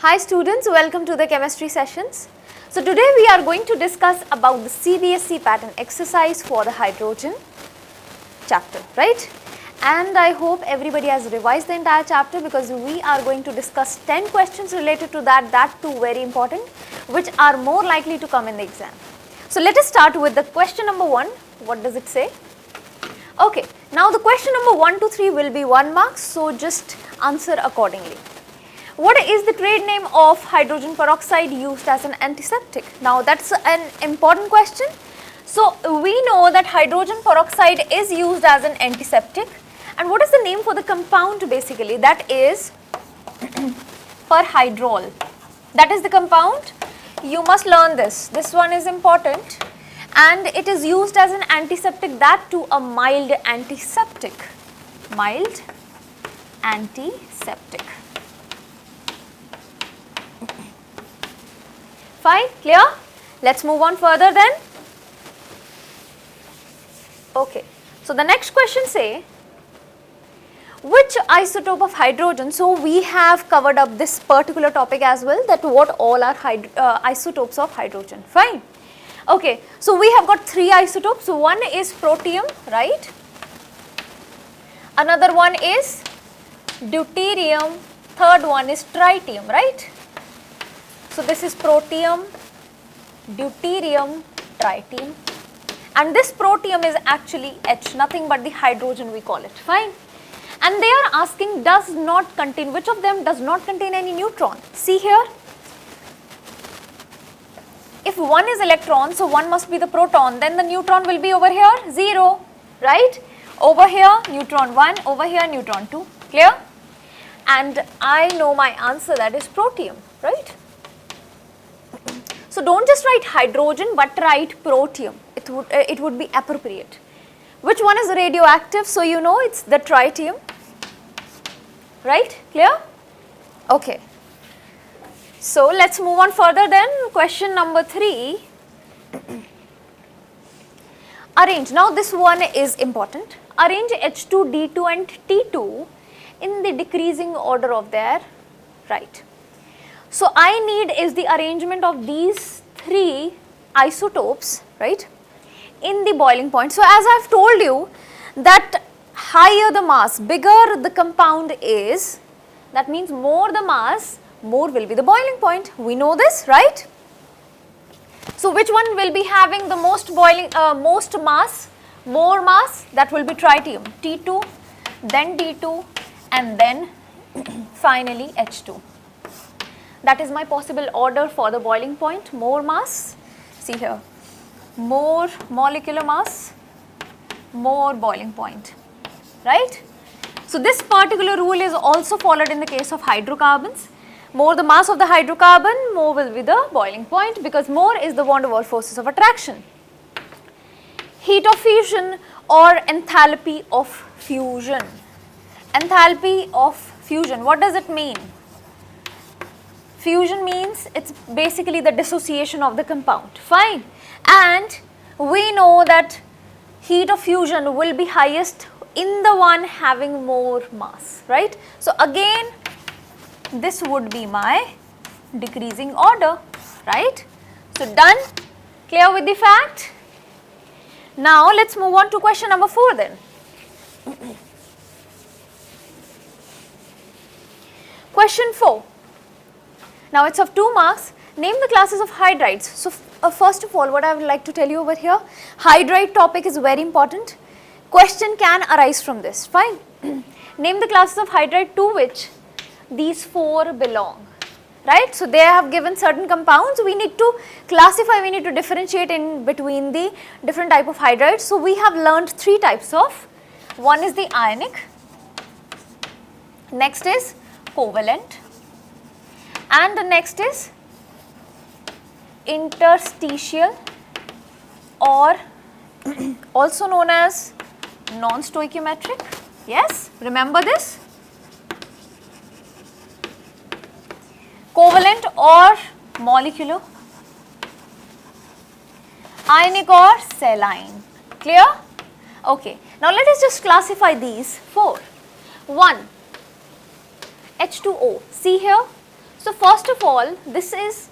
Hi students, welcome to the chemistry sessions. So today we are going to discuss about the CBSE pattern exercise for the hydrogen chapter, right? And I hope everybody has revised the entire chapter because we are going to discuss 10 questions related to that too very important, which are more likely to come in the exam. So let us start with the question number 1. What does it say? Okay, now the question number 1 to 3 will be 1 mark, so just answer accordingly. What is the trade name of hydrogen peroxide used as an antiseptic? Now that's an important question. So we know that hydrogen peroxide is used as an antiseptic, and what is the name for the compound basically? That is perhydrol. That is the compound. You must learn this. This one is important, and it is used as an antiseptic, that too a mild antiseptic. Mild antiseptic. Fine, clear? Let's move on further then. Okay, so the next question say, which isotope of hydrogen? So we have covered up this particular topic as well, that what all are isotopes of hydrogen. Fine. Okay, so we have got 3 isotopes. So one is protium, right? Another one is deuterium. Third one is tritium, right? So this is protium, deuterium, tritium, and this protium is actually H, nothing but the hydrogen we call it, fine. And they are asking does not contain, which of them does not contain any neutron? See here, if one is electron, so one must be the proton, then the neutron will be over here 0, right? Over here neutron 1, over here neutron 2, clear? And I know my answer, that is protium, right? So don't just write hydrogen but write protium, it would be appropriate. Which one is radioactive? So you know it's the tritium, right? Clear? Okay. So let's move on further then. Question number 3. Arrange. Now this one is important. Arrange H2, D2 and T2 in the decreasing order of their right. So I need is the arrangement of these 3 isotopes, right, in the boiling point. So as I have told you that higher the mass, bigger the compound is, that means more the mass, more will be the boiling point. We know this, right? So which one will be having the most boiling, most mass, more mass? That will be tritium, T2, then D2 and then finally H2. That is my possible order for the boiling point. More mass, see here, more molecular mass, more boiling point, right? So this particular rule is also followed in the case of hydrocarbons. More the mass of the hydrocarbon, more will be the boiling point, because more is the van der Waals forces of attraction. Heat of fusion or enthalpy of fusion. Enthalpy of fusion, what does it mean? Fusion means it's basically the dissociation of the compound, fine. And we know that heat of fusion will be highest in the one having more mass, right? So again, this would be my decreasing order, right? So done, clear with the fact? Now let's move on to question number 4 then. Question 4. Now it's of 2 marks. Name the classes of hydrides. So first of all, what I would like to tell you over here, hydride topic is very important. Question can arise from this, fine. Name the classes of hydride to which these 4 belong, right? So they have given certain compounds. We need to classify, we need to differentiate in between the different type of hydrides. So we have learned 3 types of, one is the ionic, next is covalent, and the next is interstitial, or also known as non-stoichiometric. Yes, remember this. Covalent or molecular, ionic or saline. Clear? Okay. Now let us just classify these 4. 1. H2O. See here. So first of all, this is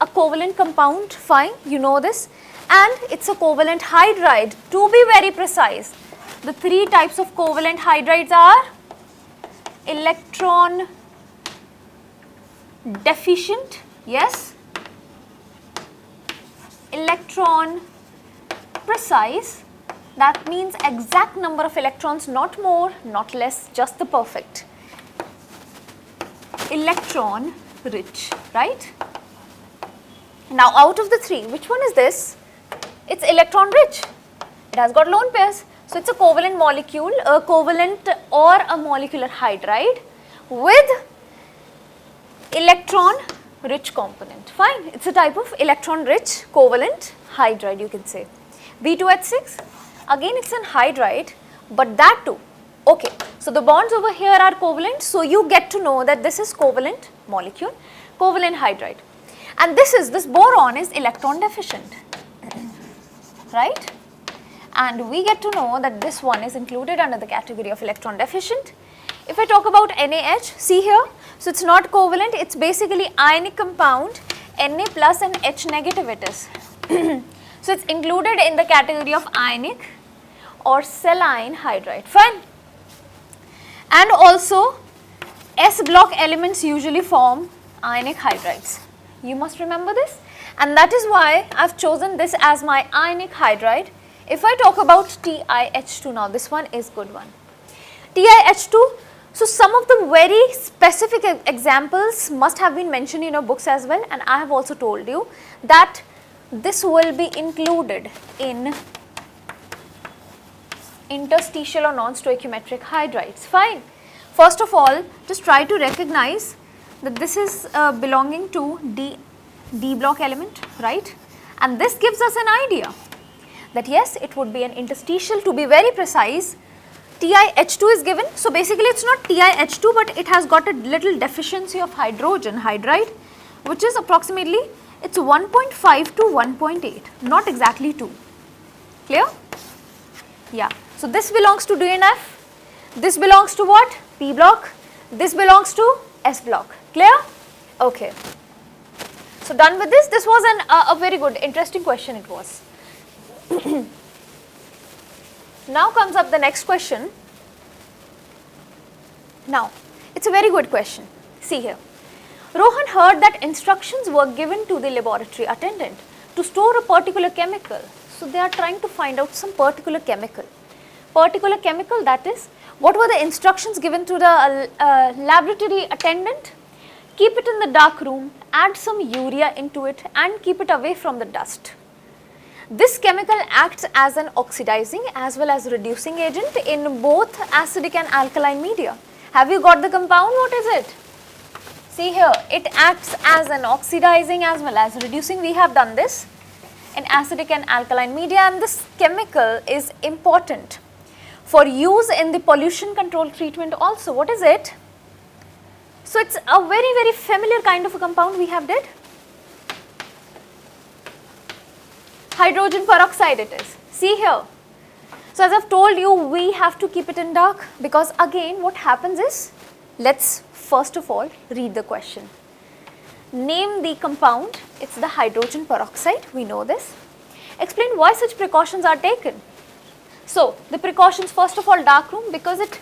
a covalent compound, fine, you know this, and it's a covalent hydride. To be very precise, the three types of covalent hydrides are electron deficient, yes, electron precise, that means exact number of electrons, not more, not less, just the perfect, electron rich, right? Now out of the three, which one is this? It's electron rich, it has got lone pairs. So it's a covalent molecule, a covalent or a molecular hydride with electron rich component, fine. It's a type of electron rich covalent hydride, you can say. V2H6, again it's an hydride, but that too, okay. So the bonds over here are covalent, so you get to know that this is covalent molecule, covalent hydride. And this boron is electron deficient, right? And we get to know that this one is included under the category of electron deficient. If I talk about NaH, see here, so it's not covalent, it's basically ionic compound, Na plus and H negative it is. So it's included in the category of ionic or saline hydride, fine. And also S block elements usually form ionic hydrides. You must remember this, and that is why I have chosen this as my ionic hydride. If I talk about TiH2 now, this one is good one. TiH2, so some of the very specific examples must have been mentioned in your books as well, and I have also told you that this will be included in interstitial or non-stoichiometric hydrides, fine. First of all, just try to recognize that this is belonging to D block element, right? And this gives us an idea that yes, it would be an interstitial. To be very precise, TiH2 is given. So basically it's not TiH2, but it has got a little deficiency of hydrogen hydride, which is approximately, it's 1.5 to 1.8, not exactly 2. Clear? Yeah. So this belongs to DNF. This belongs to what? P block. This belongs to S block. Clear? Okay. So done with this. This was a very good, interesting question it was. Now comes up the next question. Now, it's a very good question. See here. Rohan heard that instructions were given to the laboratory attendant to store a particular chemical. So they are trying to find out some particular chemical. Particular chemical, that is, what were the instructions given to the laboratory attendant? Keep it in the dark room, add some urea into it and keep it away from the dust. This chemical acts as an oxidizing as well as reducing agent in both acidic and alkaline media. Have you got the compound? What is it? See here, it acts as an oxidizing as well as reducing. We have done this in acidic and alkaline media, and this chemical is important for use in the pollution control treatment also. What is it? So it's a very familiar kind of a compound we have did. Hydrogen peroxide it is. See here. So as I have told you, we have to keep it in dark, because again what happens is, let's first of all read the question. Name the compound. It's the hydrogen peroxide, we know this. Explain why such precautions are taken. So the precautions, first of all, dark room, because it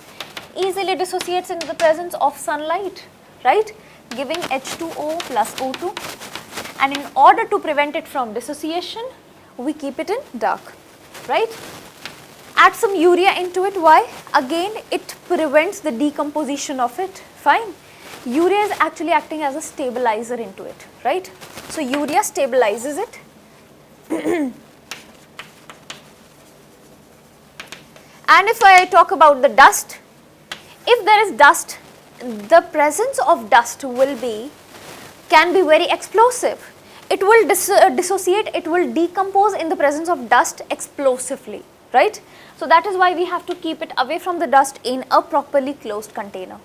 easily dissociates in the presence of sunlight, right, giving H2O plus O2, and in order to prevent it from dissociation, we keep it in dark, right. Add some urea into it. Why? Again, it prevents the decomposition of it, fine. Urea is actually acting as a stabilizer into it, right. So urea stabilizes it. And if I talk about the dust, if there is dust, the presence of dust can be very explosive. It will dissociate, it will decompose in the presence of dust explosively, right. So that is why we have to keep it away from the dust in a properly closed container.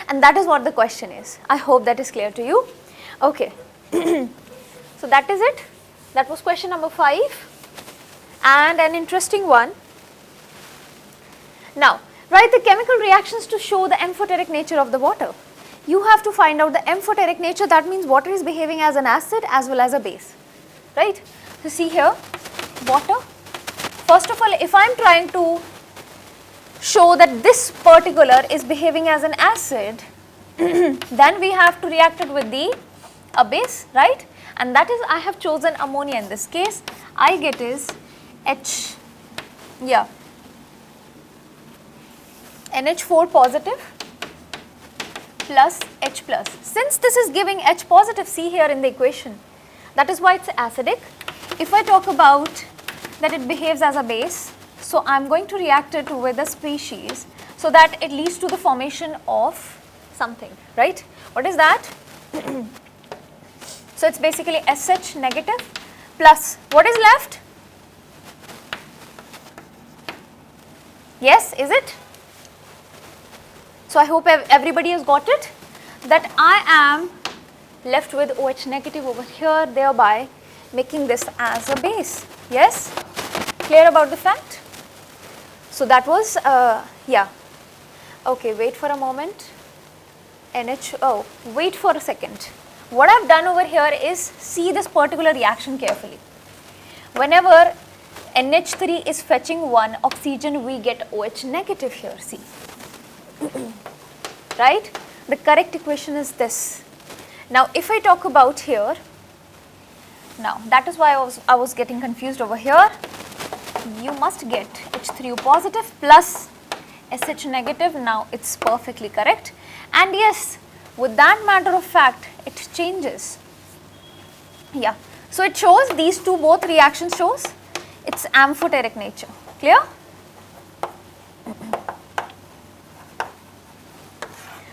And that is what the question is. I hope that is clear to you. Okay. So that is it. That was question number 5, and an interesting one. Now, write the chemical reactions to show the amphoteric nature of the water. you have to find out the amphoteric nature. That means water is behaving as an acid as well as a base, right? So see here, water. First of all, if I am trying to show that this particular is behaving as an acid, then we have to react it with a base, right? And that is, I have chosen ammonia in this case. I get is NH4 positive plus H plus. Since this is giving H positive, see here in the equation, that is why it's acidic. If I talk about that it behaves as a base, so I am going to react it with a species so that it leads to the formation of something, right? What is that? So it's basically SH negative plus, what is left? Yes, is it? So I hope everybody has got it, that I am left with OH negative over here, thereby making this as a base. Yes? Clear about the fact? So that was, okay, wait for a moment. Wait for a second. What I have done over here is see this particular reaction carefully. Whenever NH3 is fetching one oxygen, we get OH negative here, see. Right? The correct equation is this. Now if I talk about here, now that is why I was getting confused over here. You must get H3O positive plus SH negative. Now it's perfectly correct. And yes, with that matter of fact, it changes. Yeah. So it shows these two both reactions shows its amphoteric nature. Clear?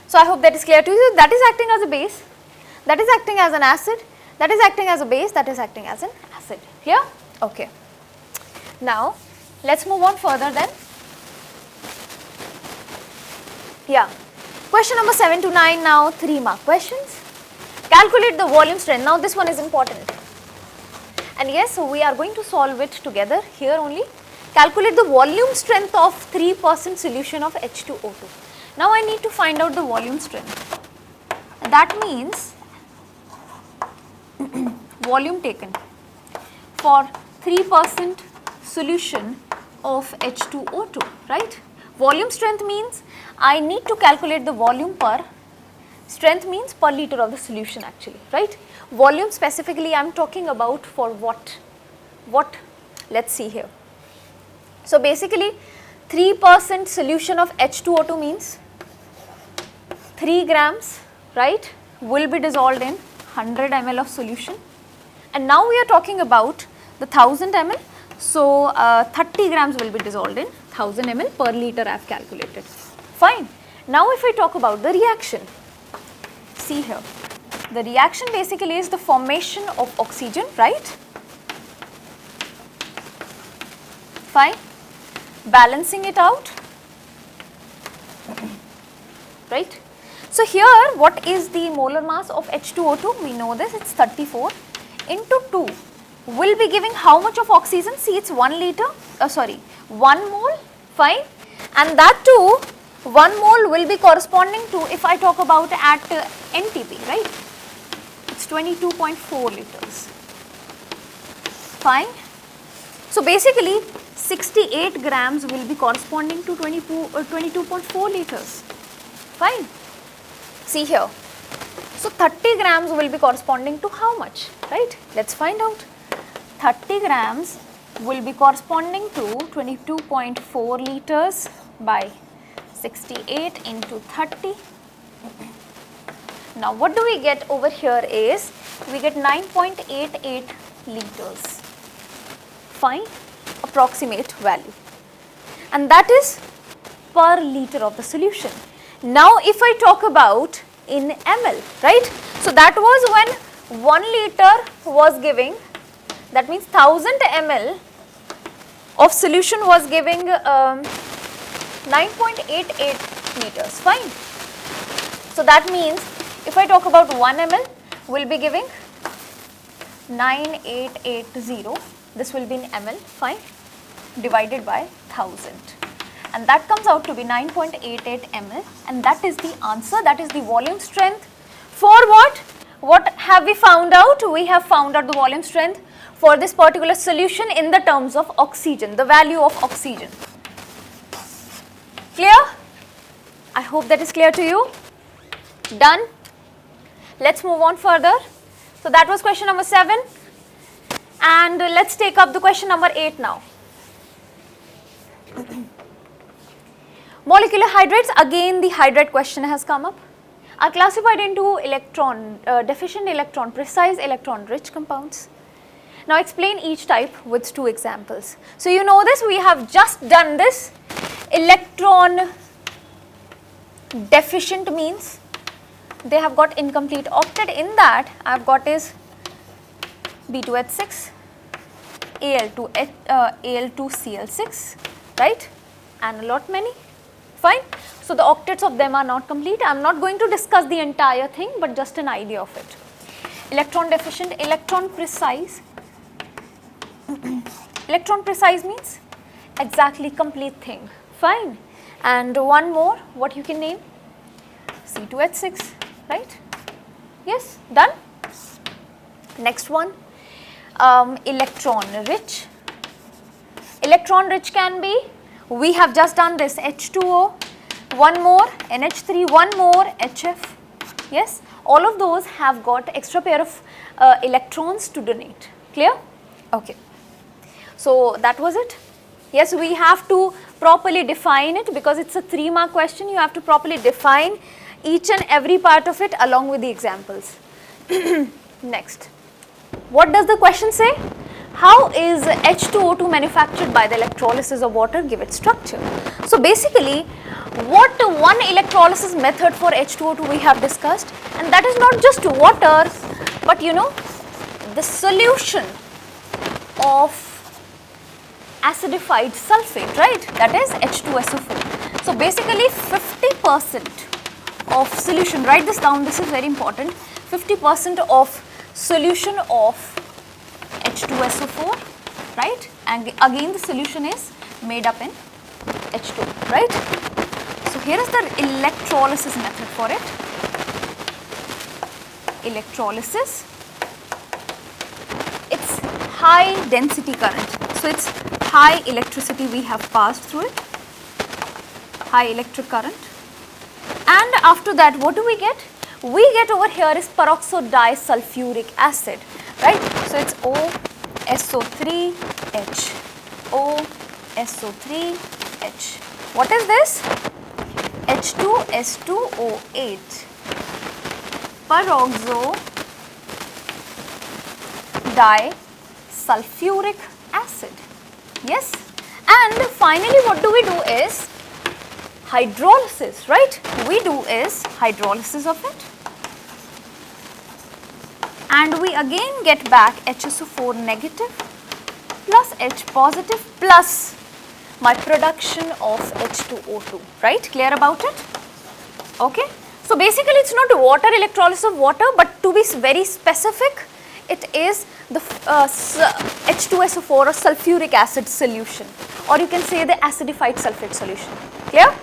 So I hope that is clear to you. That is acting as a base, that is acting as an acid, that is acting as a base, that is acting as an acid. Clear? Okay. Now let's move on further then. Yeah. Question number 7 to 9 now, 3 mark questions. Calculate the volume strength. Now this one is important. And yes, so we are going to solve it together here only. Calculate the volume strength of 3% solution of H2O2. Now I need to find out the volume strength. That means volume taken for 3% solution of H2O2, right? Volume strength means I need to calculate the volume per, strength means per liter of the solution actually, right? Volume specifically I am talking about for what? Let's see here. So basically 3% solution of H2O2 means 3 grams, right, will be dissolved in 100 ml of solution. And now we are talking about the 1000 ml. So 30 grams will be dissolved in 1000 ml per liter I have calculated. Fine. Now if I talk about the reaction, see here, the reaction basically is the formation of oxygen, right? Fine. Balancing it out, right? So here what is the molar mass of H2O2? We know this, it's 34 into 2 will be giving how much of oxygen? See, it's 1 mole, fine, and that too 1 mole will be corresponding to, if I talk about at NTP, right, it's 22.4 liters, fine. So basically 68 grams will be corresponding to 22.4 liters, fine. See here, so 30 grams will be corresponding to how much, right? Let's find out. 30 grams will be corresponding to 22.4 liters by 68 into 30. Now what do we get over here is, we get 9.88 liters, fine, approximate value, and that is per liter of the solution. Now if I talk about in ml, right, so that was when 1 liter was giving, that means 1000 ml of solution was giving 9.88 liters, fine. So that means if I talk about 1 ml will be giving 9880, this will be in ml, fine, divided by 1000. and that comes out to be 9.88 ml, and that is the answer, that is the volume strength for what? What have we found out? We have found out the volume strength for this particular solution in the terms of oxygen, the value of oxygen. Clear? I hope that is clear to you. Done? Let's move on further. So that was question number 7, and let's take up the question number 8 now. Molecular hydrates, again the hydrate question has come up, are classified into electron deficient, electron precise, electron rich compounds. Now explain each type with 2 examples. So you know this, we have just done this. Electron deficient means they have got incomplete octet. In that I have got is B2H6, Al2Cl6, right, and a lot many. Fine. So the octets of them are not complete. I am not going to discuss the entire thing, but just an idea of it. Electron deficient, electron precise. Electron precise means exactly complete thing. Fine. And one more, what you can name? C2H6, right? Yes, done. Next one, electron rich. Electron rich can be, we have just done this, H2O, one more NH3, one more HF. Yes, all of those have got extra pair of electrons to donate. Clear? Okay. So that was it. Yes, we have to properly define it because it's a 3-mark question. You have to properly define each and every part of it along with the examples. Next, what does the question say? How is H2O2 manufactured by the electrolysis of water? Give it structure. So basically, what one electrolysis method for H2O2 we have discussed, and that is not just water, but you know, the solution of acidified sulfate, right, that is H2SO4. So basically 50% of solution, write this down, this is very important, 50% of solution of H2SO4, right, and again the solution is made up in H2, right. So here is the electrolysis method for it. Electrolysis, it's high density current, so it's high electricity we have passed through it, high electric current, and after that what do we get? We get over here is peroxodisulfuric acid, right. So it's OSO3H, OSO3H. What is this? H2S2O8, peroxodisulfuric acid. Yes, and finally what do we do is hydrolysis, right? We do is hydrolysis of it, and we again get back HSO4 negative plus H positive plus my production of H2O2, right? Clear about it? Okay. So basically it's not water, electrolysis of water, but to be very specific, it is the H2SO4 or sulfuric acid solution, or you can say the acidified sulfate solution. Clear?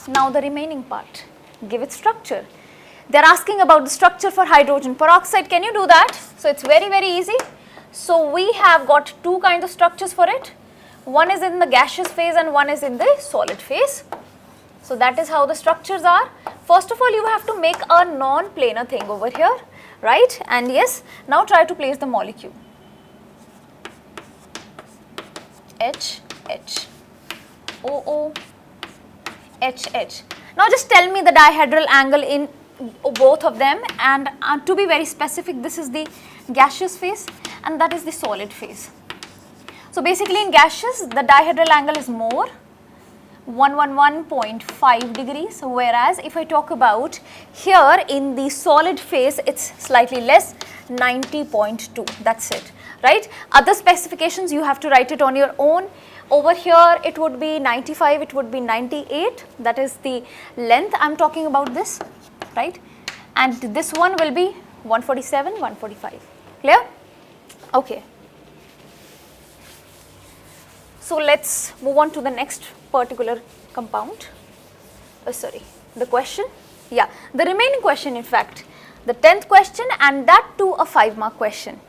Now the remaining part, give it structure. They are asking about the structure for hydrogen peroxide. Can you do that? So it's very, very easy. So we have got 2 kinds of structures for it. One is in the gaseous phase and one is in the solid phase. So that is how the structures are. First of all, you have to make a non-planar thing over here, right? And yes, now try to place the molecule. H, H, O, O, H, H. Now just tell me the dihedral angle in both of them, and to be very specific, this is the gaseous phase and that is the solid phase. So basically in gaseous, the dihedral angle is more, 111.5 degrees, whereas if I talk about here in the solid phase, it's slightly less, 90.2, that's it, right? Other specifications you have to write it on your own. Over here it would be 95, it would be 98, that is the length I am talking about this, right? And this one will be 147, 145, clear? Okay. So let's move on to the next particular compound. The question. Yeah, the remaining question, in fact, the 10th question, and that too a 5-mark question.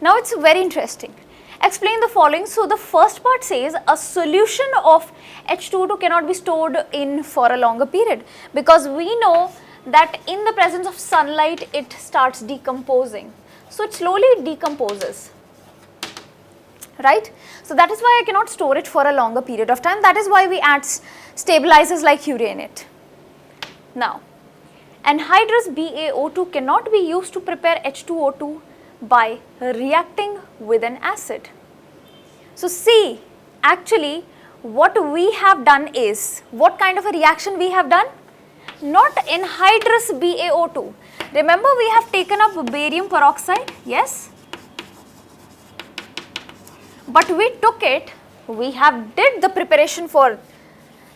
Now it's very interesting. Explain the following. So the first part says a solution of H2O2 cannot be stored in for a longer period, because we know that in the presence of sunlight it starts decomposing. So it slowly decomposes, right? So that is why I cannot store it for a longer period of time. That is why we add stabilizers like urea in it. Now, anhydrous BaO2 cannot be used to prepare H2O2 by reacting with an acid. So see, actually what we have done is, what kind of a reaction we have done? Not anhydrous BaO2. Remember, we have taken up barium peroxide, yes? But we took it, we have did the preparation for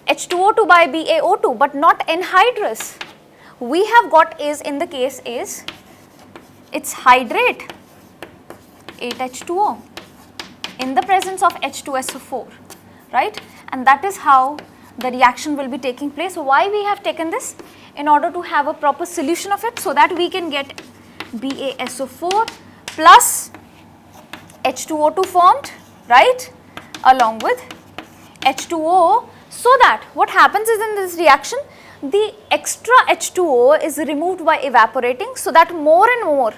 H2O2 by BaO2, but not anhydrous. We have got is, in the case is, it's hydrate, 8H2O, in the presence of H2SO4, right? And that is how the reaction will be taking place. Why we have taken this? In order to have a proper solution of it, so that we can get BaSO4 plus H2O2 formed, right, along with H2O, so that what happens is, in this reaction, the extra H2O is removed by evaporating, so that more and more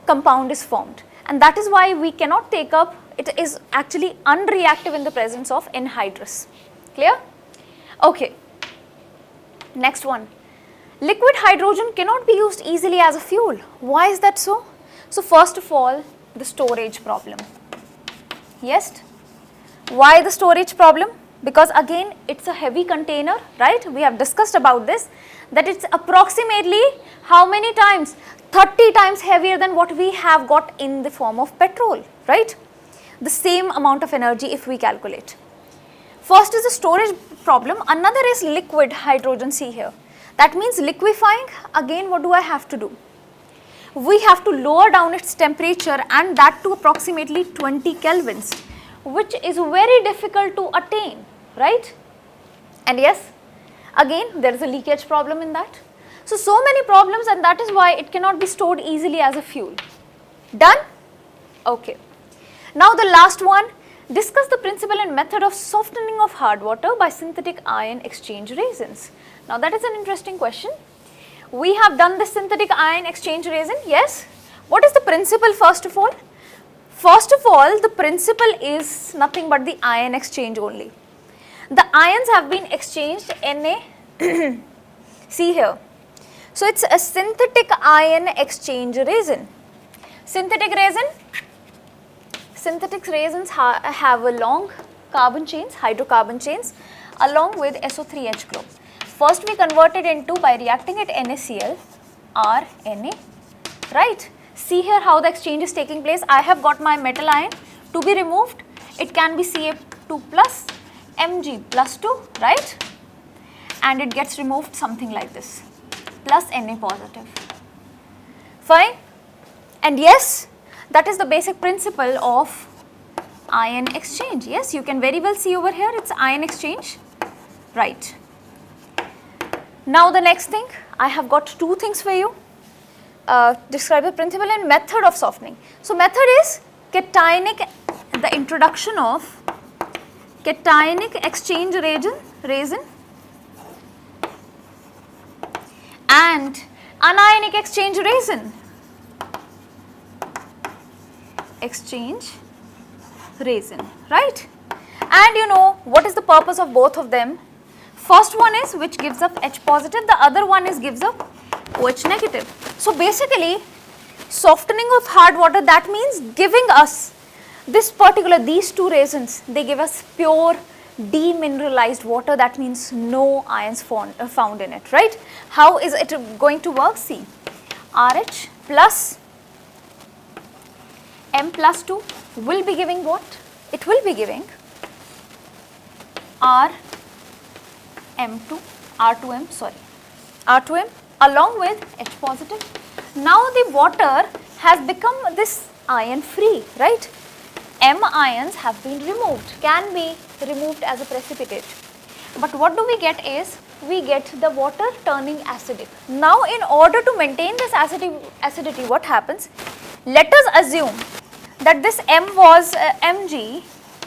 compound is formed, and that is why we cannot take up, it is actually unreactive in the presence of anhydrous. Clear? Okay. Next one. Liquid hydrogen cannot be used easily as a fuel. Why is that so? So first of all, the storage problem. Yes? Why the storage problem? Because again, it's a heavy container, right? We have discussed about this, that it's approximately how many times? 30 times heavier than what we have got in the form of petrol, right? The same amount of energy if we calculate. First is the storage problem, another is liquid hydrogen, see here. That means liquefying, again what do I have to do? We have to lower down its temperature, and that to approximately 20 kelvins, which is very difficult to attain, right? And yes, again there is a leakage problem in that. So many problems, and that is why it cannot be stored easily as a fuel. Done? Okay. Now the last one, discuss the principle and method of softening of hard water by synthetic ion exchange resins. Now that is an interesting question. We have done the synthetic ion exchange resin, yes. What is the principle first of all? First of all, the principle is nothing but the ion exchange only. The ions have been exchanged in a, see here. So it's a synthetic ion exchange resin. Synthetic resins have a long carbon chains, hydrocarbon chains, along with SO3H group. First we convert it into, by reacting it, NaCl, RNA, right? See here how the exchange is taking place. I have got my metal ion to be removed. It can be Ca2 plus, Mg plus 2, right? And it gets removed something like this, plus Na positive. Fine? And yes, that is the basic principle of ion exchange. Yes, you can very well see over here, it's ion exchange, right? Now the next thing, I have got two things for you. Describe the principle and method of softening. So method is cationic, the introduction of cationic exchange resin and anionic exchange resin. Exchange resin, right? And you know what is the purpose of both of them? First one is which gives up H positive, the other one is gives up OH negative. So basically, softening of hard water, that means giving us this particular, these two resins, they give us pure demineralized water, that means no ions found in it, right? How is it going to work? See, RH plus M plus 2 will be giving what? It will be giving R2M along with H positive. Now the water has become this ion free, right? M ions have been removed, can be removed as a precipitate. But what do we get is, we get the water turning acidic. Now in order to maintain this acidity, what happens? Let us assume that this M was Mg,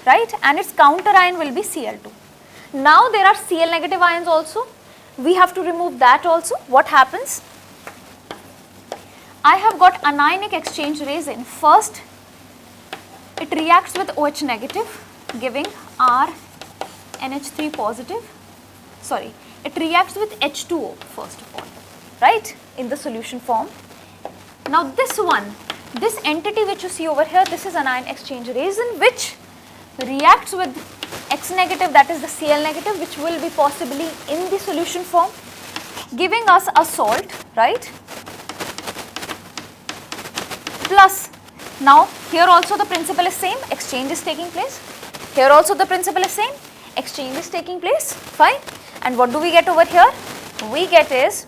right, and its counter ion will be Cl2. Now there are Cl negative ions also, we have to remove that also. What happens? I have got anionic exchange resin. First, it reacts with OH negative, giving R NH3 positive. Sorry, it reacts with H2O first of all, right, in the solution form. Now this one, this entity which you see over here, this is anion exchange resin which reacts with X negative, that is the Cl negative, which will be possibly in the solution form, giving us a salt, right? Plus, now here also the principle is same, exchange is taking place. Here also the principle is same, exchange is taking place, fine. And what do we get over here? We get is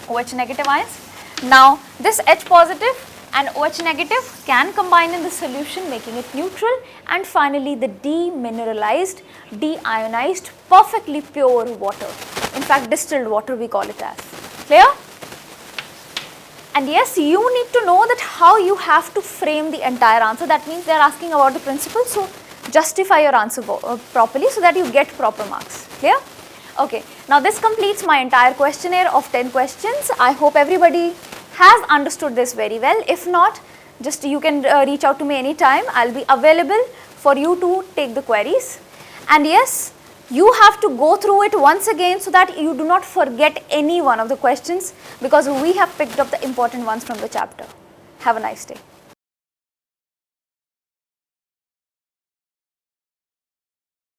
OH negative ions. Now this H positive and OH negative can combine in the solution, making it neutral, and finally the demineralized, deionized, perfectly pure water. In fact, distilled water we call it as. Clear? And yes, you need to know that how you have to frame the entire answer. That means they are asking about the principle, so justify your answer properly so that you get proper marks. Clear? Okay. Now this completes my entire questionnaire of 10 questions. I hope everybody has understood this very well. If not, just you can reach out to me anytime. I'll be available for you to take the queries. And yes, you have to go through it once again so that you do not forget any one of the questions, because we have picked up the important ones from the chapter. Have a nice day.